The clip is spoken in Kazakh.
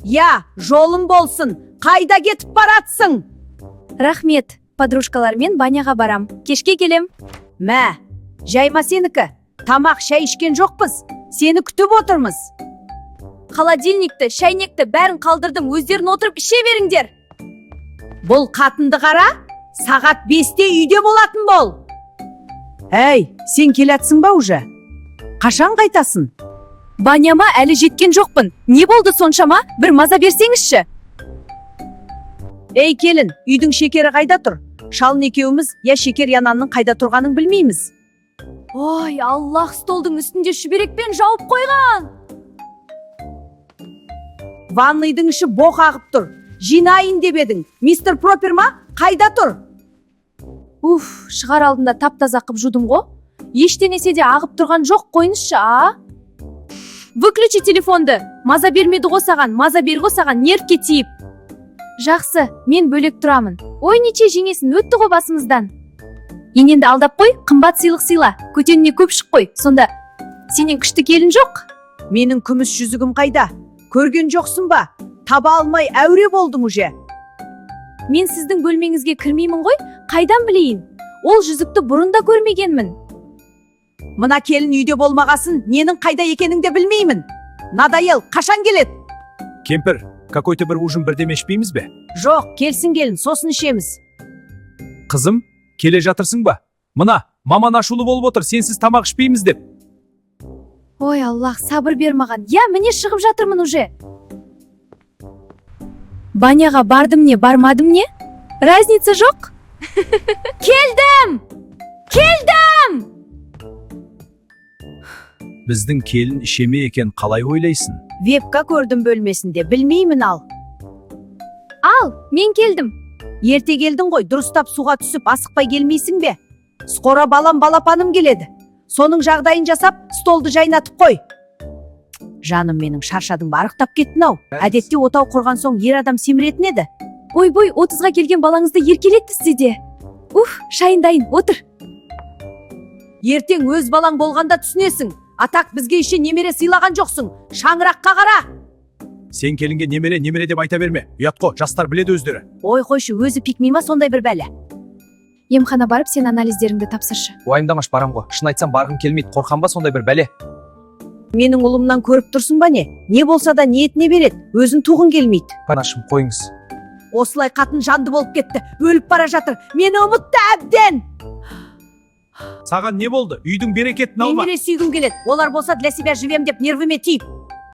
Я, жолың болсын, қайда кетіп баратсың? Рахмет, подружкалармен баняға барам. Кешке келем. Мә, жайма сенікі. Тамақ шай ішкен жоқпыз. Сені күтіп отырмыз. Холодильникті, шайнекті бәрін қалдырдым. Өздерін отырып іше беріңдер. Бұл қатынды қара, сағат 5-те үйде болатын бол. Әй, сен келатсың ба уже? Қашан қайтасың? Баняма әлі жеткен жоқпын. Не болды соншама? Bir маза берсеңізші. Ей келін, үйдің шекері қайда тұр? Шалын екеуіміз я шекер янанның қайда тұрғанын білмейміз. Ой, Аллах, столдың үстінде шүберекпен жауып қойған. Ванныйдың іші боқ ағып тұр. Жинайын деп едің. Мистер Пропер ма? Қайда тұр? Уф, шығар алдында таптаза қып жудым ғой. Ештенесе де ағып тұрған жоқ, қойыңызшы, а? Выключи телефонды. Маза бермеді ғой саған, маза бер ғой саған, нервке тиіп. Жақсы, мен бөлек тұрамын. Ой, нече жеңесін өтті ғой басымыздан. Ененді алдап қой, қымбат сыйлық сыйла. Көтеніне көп шық қой. Сонда сенен күшті келін жоқ? Менің күміс жүзігім қайда? Көрген жоқсың ба? Таба алмай әуре болдың уже. Мен сіздің бөлмеңізге кірмеймін ғой, қайдан білейін? Ол жүзікті бұрында көрмегенмін. Мына келін үйде болмағасын, ненің қайда екеніңді білмеймін. Надоел, қашан келет? Кемпір, какой-то бір ужин бірдеме ішпейміз бе? Жоқ, келсін келін, сосын ішеміз. Қызым, келе жатырсың ба? Мына, маман ашулы болып отыр, сенсіз тамақ ішпейміз деп. Ой, Аллах, сабыр бер маған. Я, міне шығып жатырмын уже. Баняға бардым не, бармадым не? Разница жоқ? Келдім! Келдім! Біздің келін ішеме екен, қалай ойлайсың? Вебка көрдім бөлмесінде, білмеймін ал. Ал, мен келдім. Ерте келдің ғой, дұрыстап суға түсіп асықпай келмейсің бе? Сқора балам балапаным келеді. Соның жағдайын жасап, столды жайнатып қой. Жаным менің, шаршадың барықтап кеттің ау. Әдетте отау құрған соң ер адам семіретін еді. Ой-бой, 30-ға келген балаңызды еркелетті сізде. Уф, шайын дайын, отыр. Ертең өз балаң болғанда түсінесің. Атақ бізге еще немере сыйлаған жоқсың. Шаңыраққа қара. Сен келінге немере деп айта берме. Ұят қой, жастар біледі өздері. Ой қойшы, өзі пикмейма сондай бір бәлі. Емхана барып, сен анализдеріңді тапсыршы. Уайымдамаш, барам ғой. Шын айтсам барғым келмейді. Қорқам ба сондай бір бәле? Менің ұлымнан көріп тұрсың ба не? Не болса да ниетіне береді. Өзін туғын келмейді. Панашым, қойыңыз. Осылай қатын жанды болып кетті. Өліп бара жатыр. Мені ұмытты әбден. Саған не болды? Үйдің берекетін алма. Немере сүйгім келеді. Олар болса для себя живем деп нервіме тиіп.